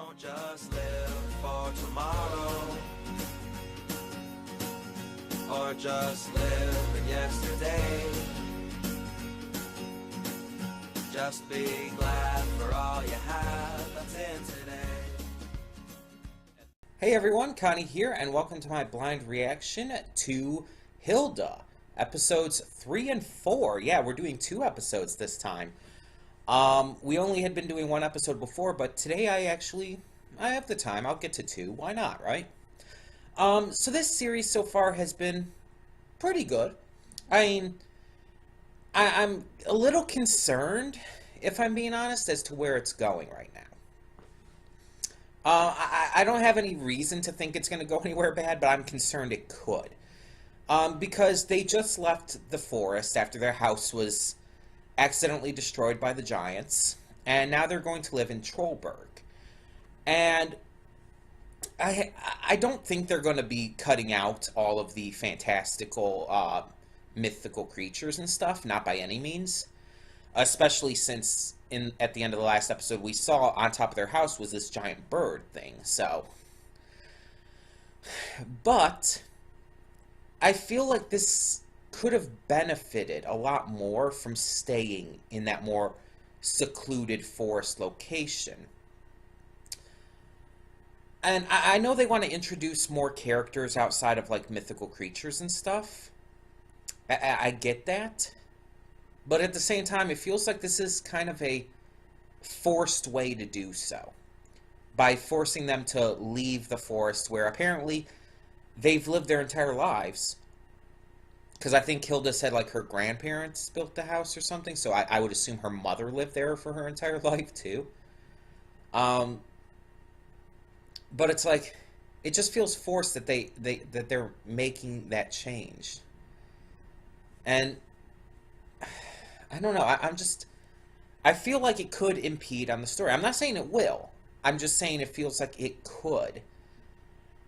Don't just live for tomorrow, or just live in yesterday. Just be glad for all you have that's in today. Hey everyone, Connie here, and welcome to my blind reaction to Hilda, episodes 3 and 4. Yeah, we're doing 2 episodes this time. We only had been doing 1 episode before, but today I have the time. I'll get to 2. Why not, right? So this series so far has been pretty good. I mean, I'm a little concerned, if I'm being honest, as to where it's going right now. I don't have any reason to think it's going to go anywhere bad, but I'm concerned it could. Because they just left the forest after their house was accidentally destroyed by the giants, and now they're going to live in Trollberg. And I don't think they're going to be cutting out all of the fantastical, mythical creatures and stuff, not by any means. Especially since at the end of the last episode we saw on top of their house was this giant bird thing, so. But I feel like this could have benefited a lot more from staying in that more secluded forest location. And I know they want to introduce more characters outside of, like, mythical creatures and stuff. I get that. But at the same time, it feels like this is kind of a forced way to do so. By forcing them to leave the forest where apparently they've lived their entire lives. Because I think Hilda said, like, her grandparents built the house or something, so I would assume her mother lived there for her entire life, too. But it's like, it just feels forced that that they're making that change. And I don't know, I feel like it could impede on the story. I'm not saying it will. I'm just saying it feels like it could.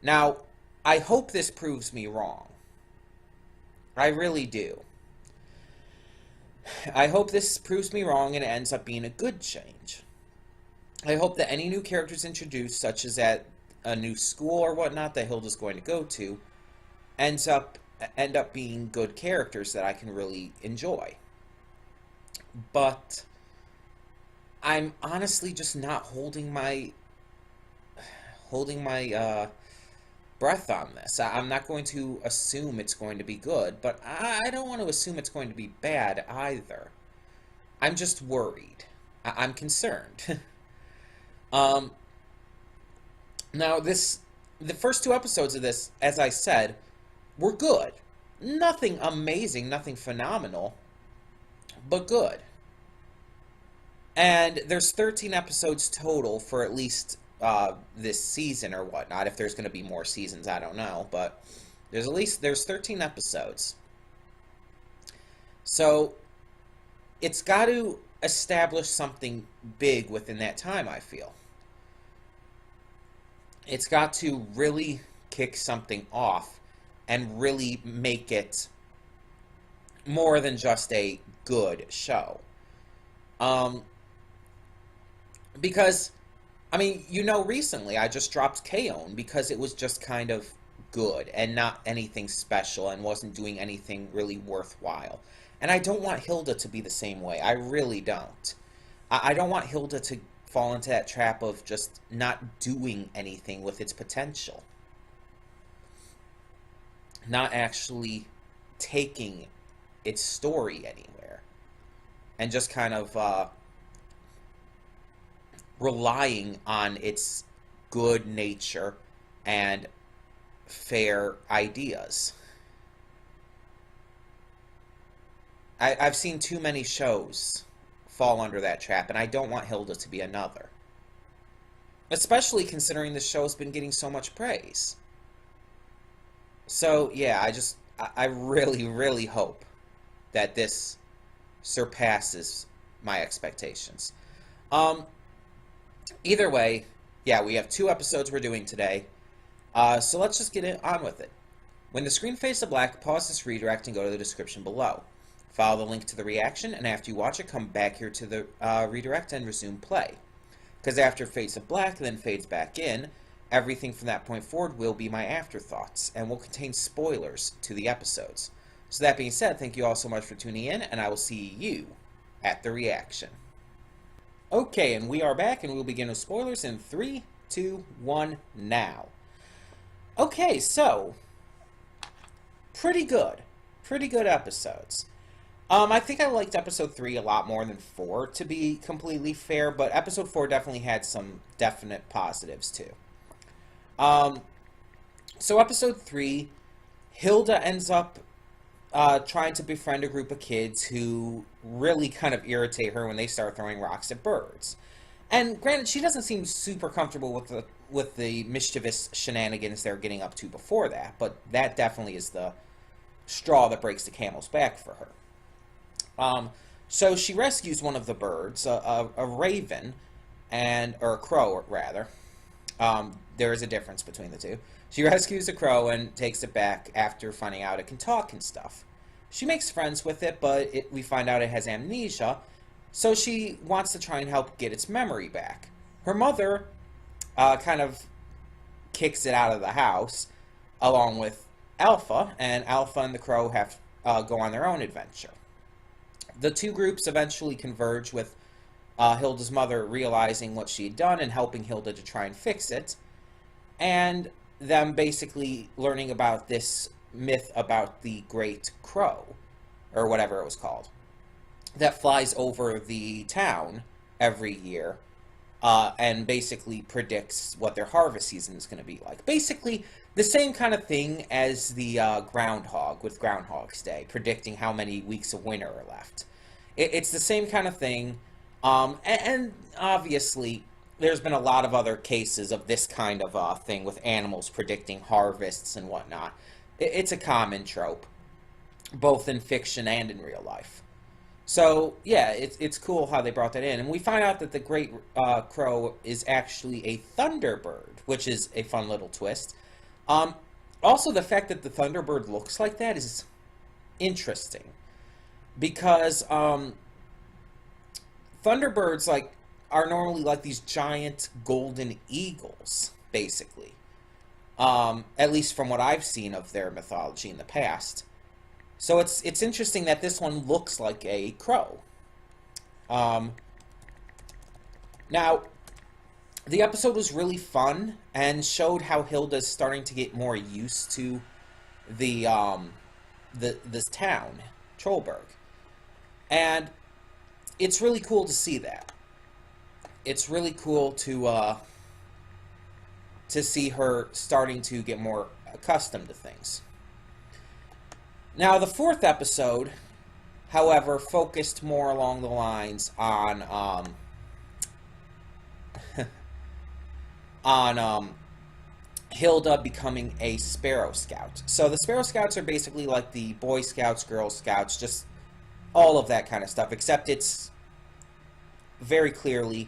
Now, I hope this proves me wrong. I really do. I hope this proves me wrong and it ends up being a good change. I hope that any new characters introduced, such as at a new school or whatnot that Hilda's going to go to, end up being good characters that I can really enjoy. But I'm honestly just not holding my breath on this. I'm not going to assume it's going to be good, but I don't want to assume it's going to be bad either. I'm just worried. I'm concerned. Now, the first 2 episodes of this, as I said, were good. Nothing amazing, nothing phenomenal, but good. And there's 13 episodes total for at least this season or whatnot. If there's going to be more seasons, I don't know. But there's 13 episodes. So it's got to establish something big within that time, I feel. It's got to really kick something off and really make it more than just a good show. Because, I mean, recently I just dropped K-On! Because it was just kind of good and not anything special and wasn't doing anything really worthwhile. And I don't want Hilda to be the same way. I really don't. I don't want Hilda to fall into that trap of just not doing anything with its potential. Not actually taking its story anywhere. And just kind of relying on its good nature and fair ideas. I've seen too many shows fall under that trap, and I don't want Hilda to be another. Especially considering the show's been getting so much praise. So, yeah, I really, really hope that this surpasses my expectations. Either way, yeah, we have 2 episodes we're doing today. So let's just get on with it. When the screen fades to black, pause this redirect and go to the description below. Follow the link to the reaction, and after you watch it, come back here to the redirect and resume play. because after it fades to black and then fades back in, everything from that point forward will be my afterthoughts and will contain spoilers to the episodes. So that being said, thank you all so much for tuning in, and I will see you at the reaction. Okay, and we are back, and we'll begin with spoilers in 3, 2, 1, now. Okay, so, pretty good. Pretty good episodes. I think I liked episode 3 a lot more than 4, to be completely fair, but episode 4 definitely had some definite positives, too. So episode 3, Hilda ends up trying to befriend a group of kids who really kind of irritate her when they start throwing rocks at birds. And granted, she doesn't seem super comfortable with the mischievous shenanigans they're getting up to before that, but that definitely is the straw that breaks the camel's back for her. So she rescues one of the birds, a raven, or a crow, rather. There is a difference between the two. She rescues a crow and takes it back after finding out it can talk and stuff. She makes friends with it, but we find out it has amnesia, so she wants to try and help get its memory back. Her mother kind of kicks it out of the house, along with Alpha, and Alpha and the crow have go on their own adventure. The two groups eventually converge, with Hilda's mother realizing what she had done and helping Hilda to try and fix it, and them basically learning about this myth about the great crow, or whatever it was called, that flies over the town every year and basically predicts what their harvest season is going to be like. Basically, the same kind of thing as the groundhog with Groundhog's Day, predicting how many weeks of winter are left. It's the same kind of thing, and obviously there's been a lot of other cases of this kind of thing with animals predicting harvests and whatnot. It's a common trope, both in fiction and in real life. So, yeah, it's cool how they brought that in. And we find out that the great crow is actually a thunderbird, which is a fun little twist. Also, the fact that the thunderbird looks like that is interesting, because thunderbirds are normally like these giant golden eagles, basically. At least from what I've seen of their mythology in the past. So it's interesting that this one looks like a crow. Now, the episode was really fun and showed how Hilda's starting to get more used to this town, Trollberg. And it's really cool to see that. It's really cool to see her starting to get more accustomed to things. Now, the 4th episode, however, focused more along the lines on Hilda becoming a Sparrow Scout. So the Sparrow Scouts are basically like the Boy Scouts, Girl Scouts, just all of that kind of stuff, except it's very clearly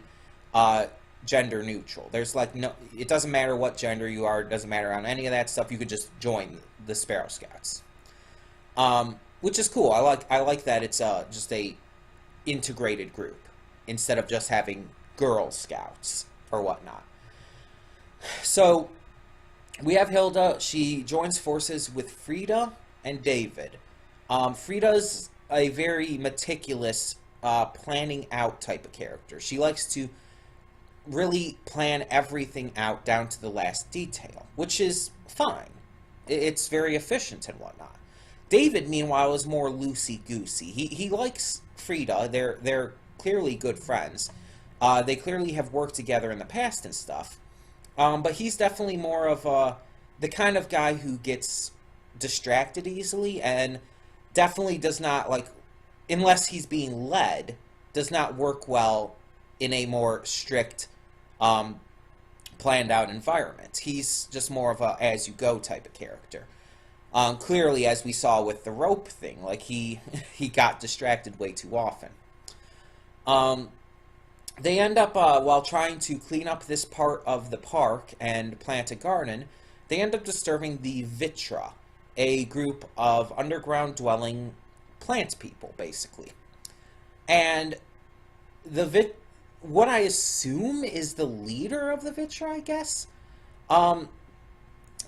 gender neutral. There's no, it doesn't matter what gender you are, it doesn't matter on any of that stuff. You could just join the Sparrow Scouts, which is cool. I like that it's just a integrated group instead of just having Girl Scouts or whatnot. So we have Hilda. She joins forces with Frida and David. Frida's a very meticulous, planning out type of character. She likes to really plan everything out down to the last detail, which is fine. It's very efficient and whatnot. David, meanwhile, is more loosey-goosey. He likes Frida. They're clearly good friends. They clearly have worked together in the past and stuff. But he's definitely more of the kind of guy who gets distracted easily, and definitely does not, unless he's being led, does not work well in a more strict, planned out environment. He's just more of a as-you-go type of character. Clearly, as we saw with the rope thing, he got distracted way too often. They end up, while trying to clean up this part of the park and plant a garden, they end up disturbing the Vitra, a group of underground dwelling plant people, basically. And what I assume is the leader of the Vitra, I guess, um,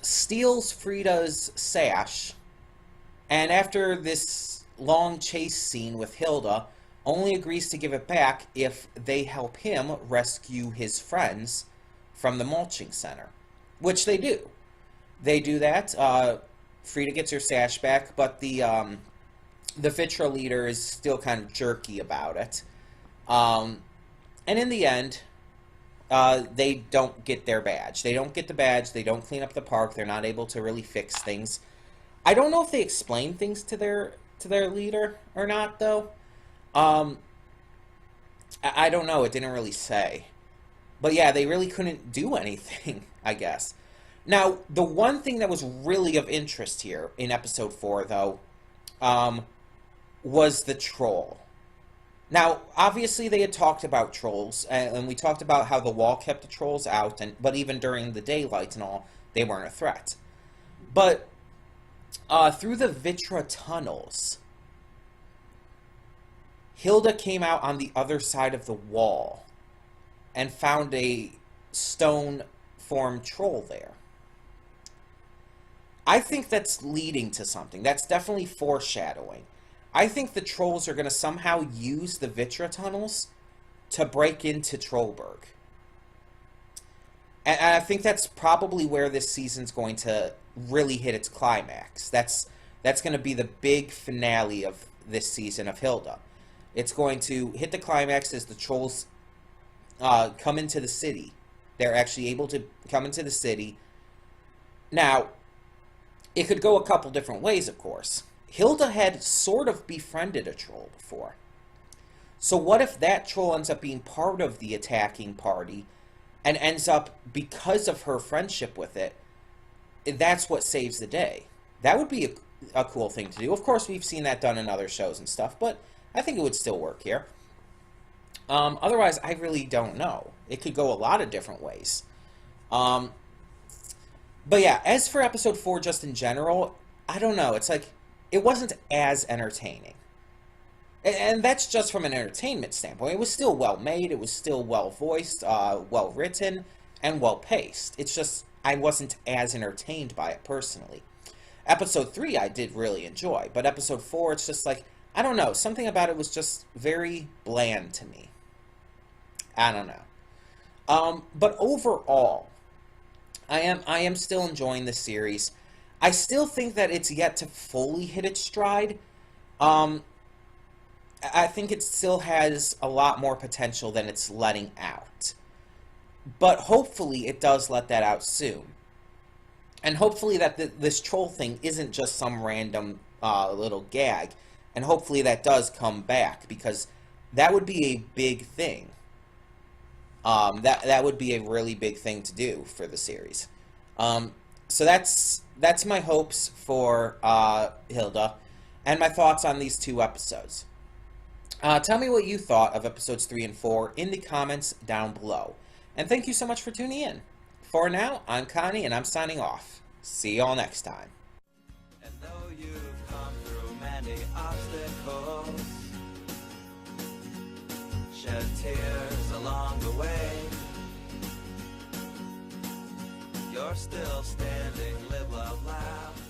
steals Frida's sash, and after this long chase scene with Hilda, only agrees to give it back if they help him rescue his friends from the mulching center, which they do. They do that. Frida gets her sash back, but the Vitra leader is still kind of jerky about it. And in the end, they don't get their badge. They don't get the badge. They don't clean up the park. They're not able to really fix things. I don't know if they explain things to their leader or not, though. I don't know. It didn't really say. But yeah, they really couldn't do anything, I guess. Now, the one thing that was really of interest here in episode 4, though, was the troll. Now, obviously, they had talked about trolls, and we talked about how the wall kept the trolls out, but even during the daylight and all, they weren't a threat. But through the Vitra tunnels, Hilda came out on the other side of the wall and found a stone-formed troll there. I think that's leading to something. That's definitely foreshadowing. I think the trolls are going to somehow use the Vitra tunnels to break into Trollberg. And I think that's probably where this season's going to really hit its climax. That's going to be the big finale of this season of Hilda. It's going to hit the climax as the trolls come into the city. They're actually able to come into the city. Now, it could go a couple different ways, of course. Hilda had sort of befriended a troll before. So what if that troll ends up being part of the attacking party and ends up, because of her friendship with it, that's what saves the day? That would be a cool thing to do. Of course, we've seen that done in other shows and stuff, but I think it would still work here. Otherwise, I really don't know. It could go a lot of different ways. But yeah, as for episode 4 just in general, I don't know. It's like, it wasn't as entertaining. And that's just from an entertainment standpoint. It was still well made, it was still well voiced, well written, and well paced. It's just, I wasn't as entertained by it personally. Episode 3 I did really enjoy, but episode 4, it's just like, I don't know, something about it was just very bland to me. I don't know. But overall, I am still enjoying the series. I still think that it's yet to fully hit its stride. I think it still has a lot more potential than it's letting out. But hopefully it does let that out soon. And hopefully that this troll thing isn't just some random little gag. And hopefully that does come back, because that would be a big thing. That would be a really big thing to do for the series. So that's my hopes for Hilda, and my thoughts on these 2 episodes. Tell me what you thought of episodes 3 and 4 in the comments down below. And thank you so much for tuning in. For now, I'm Connie, and I'm signing off. See y'all next time. And though you've come through many obstacles, shed tears along the way, you're still standing, live, love, laugh.